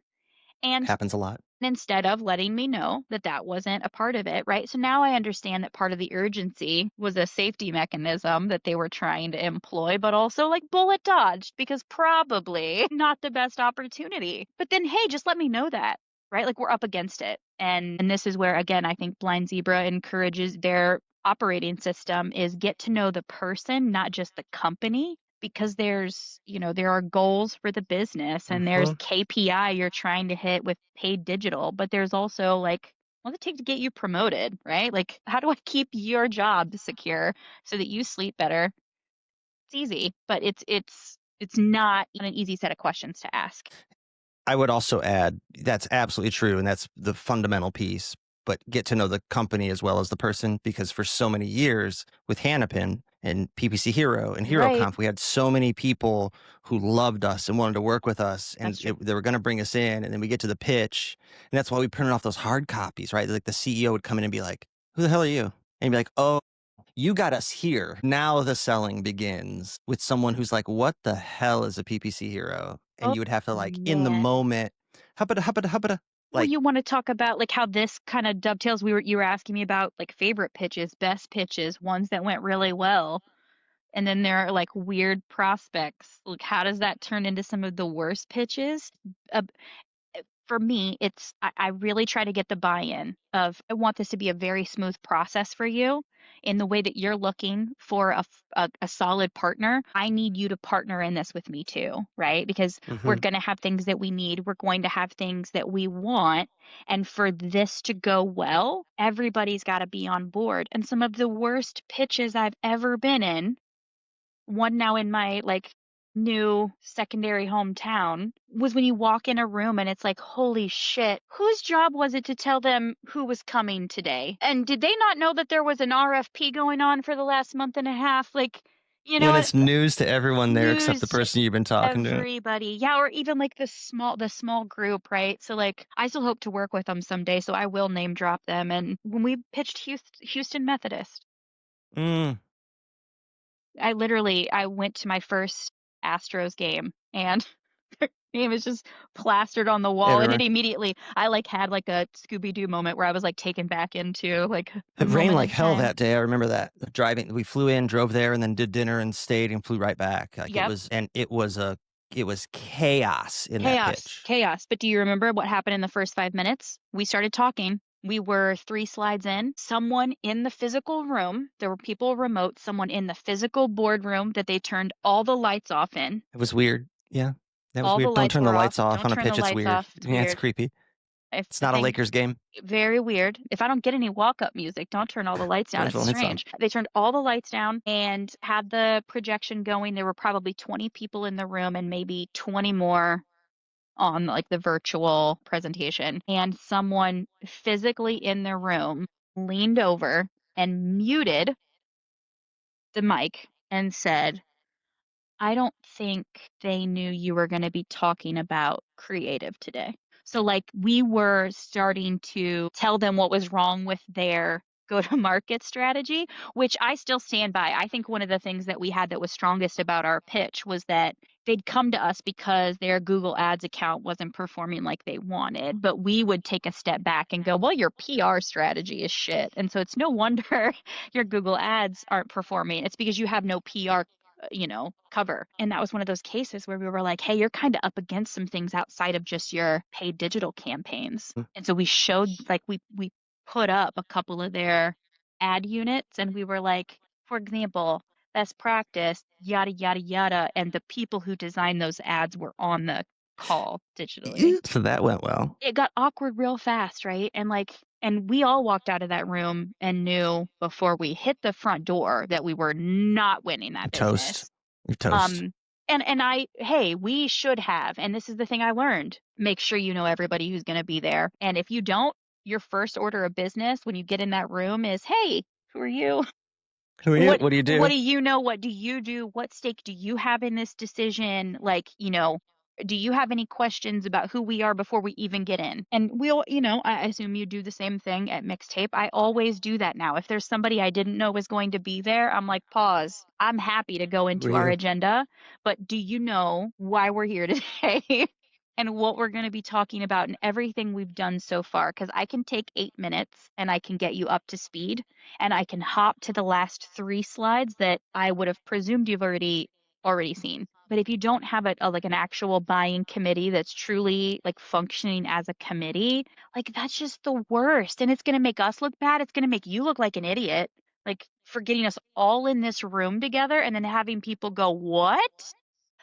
Speaker 2: And
Speaker 1: happens a lot.
Speaker 2: instead of letting me know that that wasn't a part of it, right? So now I understand that part of the urgency was a safety mechanism that they were trying to employ, but also like bullet dodged because probably not the best opportunity. But then, hey, just let me know that, right? Like we're up against it. And this is where, again, I think Blind Zebra encourages their operating system is get to know the person, not just the company, because there are goals for the business and there's KPI you're trying to hit with paid digital, but there's also like, what does it take to get you promoted, right? Like, how do I keep your job secure so that you sleep better? It's easy, but it's not an easy set of questions to ask.
Speaker 1: I would also add that's absolutely true, and that's the fundamental piece. But get to know the company as well as the person, because for so many years with Hannapin and PPC Hero and
Speaker 2: Right.
Speaker 1: HeroConf, we had so many people who loved us and wanted to work with us, and
Speaker 2: That's true.
Speaker 1: they were going to bring us in. And then we get to the pitch, and that's why we printed off those hard copies, right? Like the CEO would come in and be like, "Who the hell are you?" And be like, "Oh, you got us here." Now the selling begins with someone who's like, what the hell is a PPC hero? And
Speaker 2: Oh,
Speaker 1: you would have to like in the
Speaker 2: man.
Speaker 1: moment, hubba hubba hubba.
Speaker 2: Well,
Speaker 1: Like,
Speaker 2: you wanna talk about, like, how this kinda dovetails you were asking me about, like, favorite pitches, best pitches, ones that went really well, and then there are, like, weird prospects. Like, how does that turn into some of the worst pitches? Uh, for me, I really try to get the buy-in of, I want this to be a very smooth process for you in the way that you're looking for a solid partner. I need you to partner in this with me too, right? Because we're
Speaker 1: mhm.
Speaker 2: going to have things that we need. We're going to have things that we want. And for this to go well, everybody's got to be on board. And some of the worst pitches I've ever been in, one now in my, like, new secondary hometown, was when you walk in a room and it's like, "Holy shit, whose job was it to tell them who was coming today? And did they not know that there was an RFP going on for the last month and a half?" Like, you know
Speaker 1: When
Speaker 2: what?
Speaker 1: it's news to everyone there except the
Speaker 2: News to
Speaker 1: person you've been talking to.
Speaker 2: everybody. Yeah, or even, like, the small group, right? So, like, I still hope to work with them someday, so I will name drop them. And when we pitched Houston Methodist,
Speaker 1: Mm.
Speaker 2: I went to my first Astros game, and their name is just plastered on the wall, and it
Speaker 1: Everywhere.
Speaker 2: immediately I, like, had, like, a Scooby-Doo moment where I was, like, taken back into, like, a
Speaker 1: It rained
Speaker 2: moment
Speaker 1: like
Speaker 2: in
Speaker 1: hell
Speaker 2: time.
Speaker 1: that day. I remember that. Driving, we flew in, drove there, and then did dinner and stayed and flew right back. Like
Speaker 2: Yep.
Speaker 1: it was chaos in that
Speaker 2: Chaos,
Speaker 1: pitch.
Speaker 2: chaos, but do you remember what happened in the first 5 minutes? We started talking. We were 3 slides in. Someone in the physical room, there were people remote, someone in the physical boardroom that they turned all the lights off in.
Speaker 1: It was weird. Yeah. That was
Speaker 2: All the
Speaker 1: weird. Don't
Speaker 2: lights
Speaker 1: turn the
Speaker 2: were off.
Speaker 1: lights off
Speaker 2: Don't
Speaker 1: on a
Speaker 2: turn the
Speaker 1: pitch. It's
Speaker 2: lights
Speaker 1: weird.
Speaker 2: off. It's
Speaker 1: Yeah, it's
Speaker 2: weird.
Speaker 1: creepy.
Speaker 2: If
Speaker 1: It's
Speaker 2: the
Speaker 1: not a
Speaker 2: thing
Speaker 1: Lakers game.
Speaker 2: Very weird. If I don't get any walk-up music, don't turn all the lights down,
Speaker 1: Turns
Speaker 2: it's
Speaker 1: the lights off.
Speaker 2: strange. They turned all the lights down and had the projection going. There were probably 20 people in the room and maybe 20 more on, like, the virtual presentation, and someone physically in the room leaned over and muted the mic and said, "I don't think they knew you were gonna be talking about creative today." So, like, we were starting to tell them what was wrong with their go-to-market strategy, which I still stand by. I think one of the things that we had that was strongest about our pitch was that they'd come to us because their Google Ads account wasn't performing like they wanted, but we would take a step back and go, "Well, your PR strategy is shit, and so it's no wonder your Google Ads aren't performing. It's because you have no PR cover." And that was one of those cases where we were like, "Hey, you're kind of up against some things outside of just your paid digital campaigns."
Speaker 1: Mm.
Speaker 2: And so we showed, like, we put up a couple of their ad units and we were like, for example, best practice, yada yada yada, and the people who designed those ads were on the call digitally.
Speaker 1: So that went well.
Speaker 2: It got awkward real fast, right? And, like, and we all walked out of that room and knew before we hit the front door that we were not winning
Speaker 1: You're
Speaker 2: that
Speaker 1: toast.
Speaker 2: business.
Speaker 1: You're toast.
Speaker 2: Um, and hey, we should have, and this is the thing I learned, make sure you know everybody who's gonna be there, and if you don't, your first order of business when you get in that room is, "Hey, who are you?
Speaker 1: Who are you?
Speaker 2: What
Speaker 1: What do you
Speaker 2: what
Speaker 1: do?
Speaker 2: do you know? What do you do? What stake do you have in this decision? Like, do you have any questions about who we are before we even get in?" And I assume you do the same thing at Mixtape. I always do that now. If there's somebody I didn't know was going to be there, I'm like, "Pause. I'm happy to go
Speaker 1: Who are
Speaker 2: into our
Speaker 1: you?
Speaker 2: agenda, but do you know why we're here today?" And what we're going to be talking about and everything we've done so far, because I can take 8 minutes and I can get you up to speed and I can hop to the last 3 slides that I would have presumed you've already seen. But if you don't have like an actual buying committee that's truly, like, functioning as a committee, like, that's just the worst. And it's going to make us look bad. It's going to make you look like an idiot, like, for getting us all in this room together and then having people go, "What?"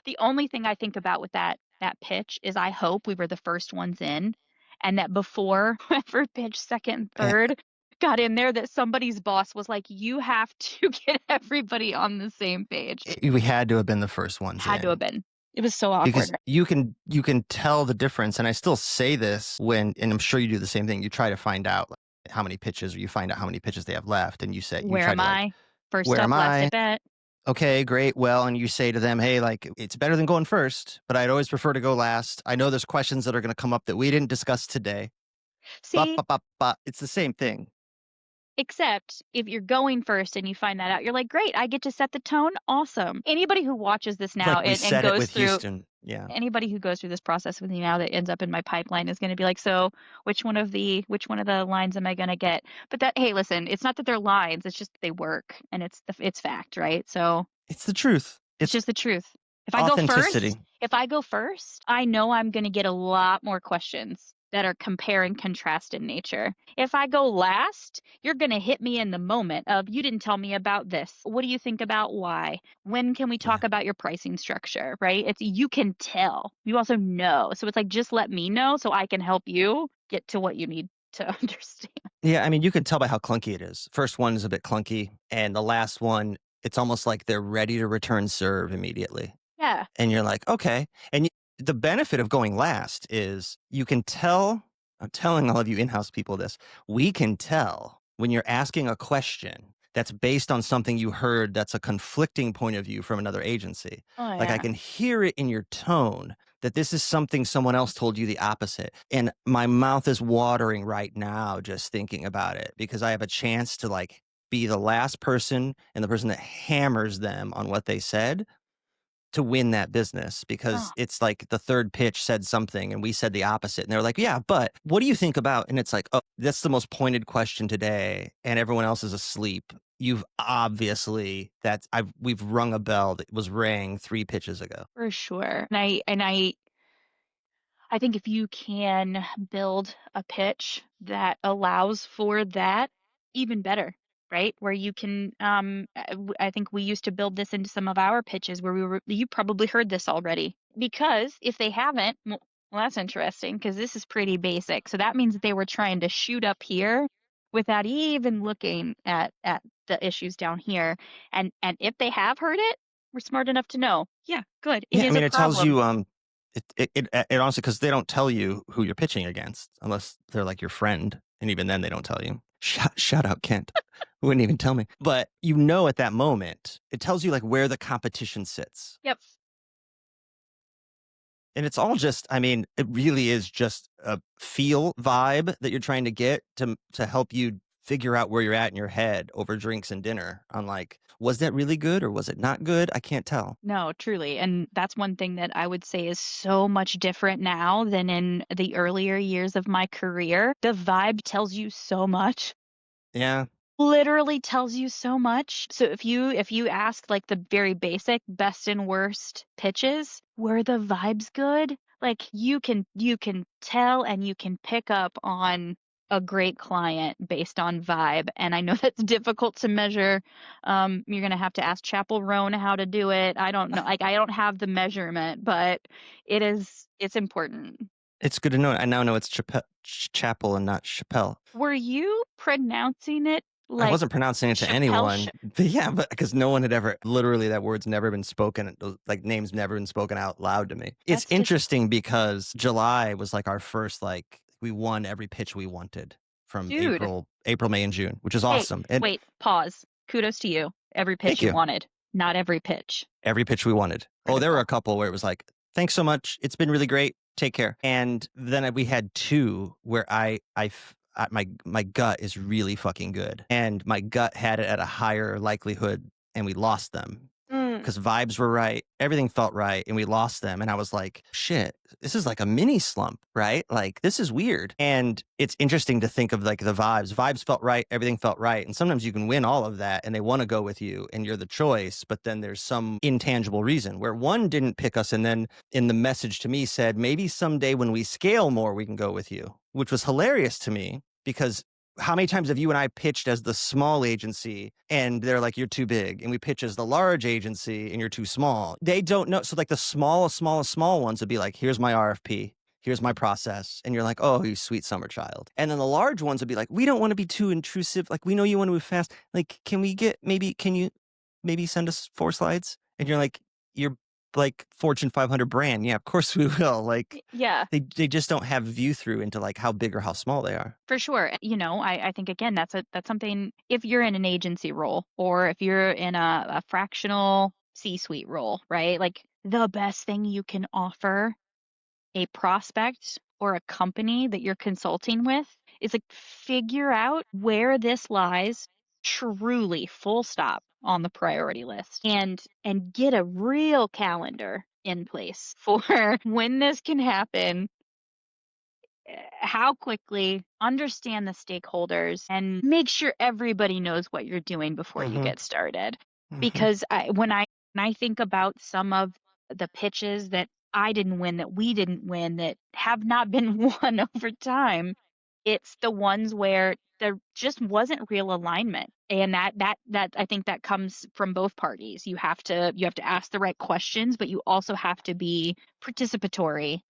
Speaker 2: The only thing I think about with that pitch is I hope we were the first ones in, and that before whoever pitched second and
Speaker 1: Eh,
Speaker 2: third got in there, that somebody's boss was like, "You have to get everybody on the same page."
Speaker 1: we had to have been the first ones
Speaker 2: Had to have
Speaker 1: in
Speaker 2: been. It was so
Speaker 1: because
Speaker 2: awkward.
Speaker 1: you can tell the difference. And I still say this when, and I'm sure you do the same thing. You try to find out, like, how many pitches, or you find out how many pitches they have left, and you
Speaker 2: Where
Speaker 1: try
Speaker 2: am
Speaker 1: to, like,
Speaker 2: I? First
Speaker 1: where
Speaker 2: up,
Speaker 1: am
Speaker 2: last
Speaker 1: I?
Speaker 2: at bat.
Speaker 1: Okay, great. Well, and you say to them, hey, like, it's better than going first, but I'd always prefer to go last. I know there's questions that are going to come up that we didn't discuss today. But,
Speaker 2: See,
Speaker 1: it's the same thing.
Speaker 2: except if you're going first and you find that out, you're like, "Great, I get to set the tone. Awesome." Anybody who watches this now
Speaker 1: Like we
Speaker 2: and
Speaker 1: said it
Speaker 2: goes
Speaker 1: with
Speaker 2: through
Speaker 1: Houston. Yeah.
Speaker 2: Anybody who goes through this process with me now that ends up in my pipeline is gonna be like, "So, which one of the lines am I gonna get?" But that hey, listen, it's not that they're lines, it's just they work, and it's fact, right? So,
Speaker 1: It's the truth.
Speaker 2: it's
Speaker 1: It's
Speaker 2: just the truth.
Speaker 1: authenticity.
Speaker 2: If I go first, I know I'm gonna get a lot more questions that are compare and contrast in nature. If I go last, you're gonna hit me in the moment of, "You didn't tell me about this. What do you think about why? When can we
Speaker 1: Yeah.
Speaker 2: talk about your pricing structure?" Right? It's you can tell. You also know. So it's like, just let me know so I can help you get to what you need to understand.
Speaker 1: Yeah, I mean, you can tell by how clunky it is. First one is a bit clunky, and the last one, it's almost like they're ready to return serve immediately.
Speaker 2: Yeah.
Speaker 1: And you're like, "Okay." And the benefit of going last is you can tell. I'm telling all of you in-house people this. We can tell when you're asking a question that's based on something you heard that's a conflicting point of view from another agency.
Speaker 2: Oh,
Speaker 1: Like, I
Speaker 2: yeah.
Speaker 1: can hear it in your tone that this is something someone else told you the opposite, and my mouth is watering right now just thinking about it because I have a chance to, like, be the last person and the person that hammers them on what they said to win that business because
Speaker 2: Oh,
Speaker 1: it's like the third pitch said something and we said the opposite. And they're like, yeah, but what do you think about? And it's like, oh, that's the most pointed question today. And everyone else is asleep. You've obviously we've rung a bell that was rang 3 pitches ago.
Speaker 2: for sure. I think if you can build a pitch that allows for that, even better, right? Where you can, I think we used to build this into some of our pitches where you probably heard this already. Because if they haven't, well, that's interesting because this is pretty basic. So that means that they were trying to shoot up here without even looking at the issues down here. And if they have heard it, we're smart enough to know. Yeah, good. It
Speaker 1: Yeah, I
Speaker 2: is a
Speaker 1: mean, it tells
Speaker 2: problem.
Speaker 1: you, it honestly, because they don't tell you who you're pitching against unless they're like your friend, and even then they don't tell you. Shout out Kent, who wouldn't even tell me. But you know, at that moment, it tells you like where the competition sits.
Speaker 2: Yep.
Speaker 1: And it's all just, I mean, it really is just a feel vibe that you're trying to get to help you figure out where you're at in your head over drinks and dinner on like, was that really good or was it not good? I can't tell.
Speaker 2: No, truly. And that's one thing that I would say is so much different now than in the earlier years of my career. The vibe tells you so much.
Speaker 1: Yeah.
Speaker 2: Literally tells you so much. So if you ask like the very basic best and worst pitches, were the vibes good? Like you can tell and you can pick up on a great client based on vibe. And I know that's difficult to measure. You're gonna have to ask Chappell Roan how to do it. I don't know. Like I don't have the measurement, but it's important.
Speaker 1: It's good to know. I now know it's Chapel and not Chappelle.
Speaker 2: Were you pronouncing it
Speaker 1: I
Speaker 2: like
Speaker 1: wasn't pronouncing it to
Speaker 2: Chappelle?
Speaker 1: anyone. But yeah, but because no one had ever literally that word's never been spoken, like names never been spoken out loud to me. It's
Speaker 2: That's just
Speaker 1: interesting because July was like our first like we won every pitch we wanted from
Speaker 2: dude.
Speaker 1: April, May, and June, which is
Speaker 2: Hey,
Speaker 1: awesome. And
Speaker 2: wait, pause. Kudos to you. Every pitch
Speaker 1: thank
Speaker 2: you
Speaker 1: you.
Speaker 2: wanted. Not every pitch.
Speaker 1: Every pitch we wanted. Oh, there were
Speaker 2: Critical.
Speaker 1: a couple where it was like, thanks so much. It's been really great. Take care. And then we had two where my gut is really fucking good. And my gut had it at a higher likelihood and we lost them
Speaker 2: Mm.
Speaker 1: because vibes were right. Everything felt right. And we lost them. And I was like, shit, this is like a mini slump, right? Like, this is weird. And it's interesting to think of like the vibes. Vibes felt right. Everything felt right. And sometimes you can win all of that and they want to go with you and you're the choice. But then there's some intangible reason where one didn't pick us. And then in the message to me said, maybe someday when we scale more, we can go with you, which was hilarious to me because how many times have you and I pitched as the small agency and they're like, you're too big. And we pitch as the large agency and you're too small. They don't know. So like the small ones would be like, here's my RFP. Here's my process. And you're like, oh, you sweet summer child. And then the large ones would be like, we don't want to be too intrusive. Like, we know you want to move fast. Like, can you maybe send us 4 slides? And you're like, you're like Fortune 500 brand. Yeah, of course we will. Like,
Speaker 2: Yeah,
Speaker 1: they just don't have view through into like how big or how small they are.
Speaker 2: for sure. I think again that's something if you're in an agency role or if you're in a fractional C-suite role, right? Like the best thing you can offer a prospect or a company that you're consulting with is like figure out where this lies truly full stop on the priority list and get a real calendar in place for when this can happen, how quickly, understand the stakeholders, and make sure everybody knows what you're doing before you
Speaker 1: Mm-hmm.
Speaker 2: get started.
Speaker 1: Mm-hmm.
Speaker 2: Because when I think about some of the pitches that I didn't win, that we didn't win, that have not been won over time, it's the ones where there just wasn't real alignment. And that I think that comes from both parties. You have to ask the right questions, but you also have to be participatory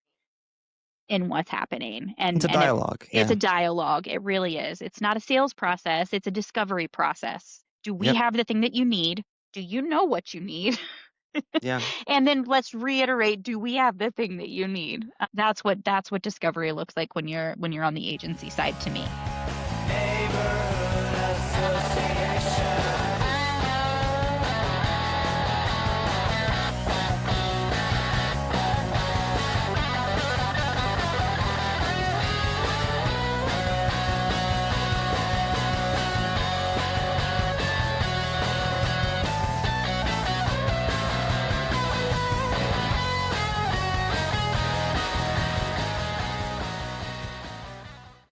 Speaker 2: in what's happening.
Speaker 1: It's a dialogue.
Speaker 2: It's
Speaker 1: Yeah.
Speaker 2: a dialogue. It really is. It's not a sales process, it's a discovery process. Do we
Speaker 1: Yep.
Speaker 2: have the thing that you need? Do you know what you need?
Speaker 1: Yeah.
Speaker 2: And then let's reiterate, do we have the thing that you need? That's what discovery looks like when you're on the agency side to me.
Speaker 3: Neighborhood association.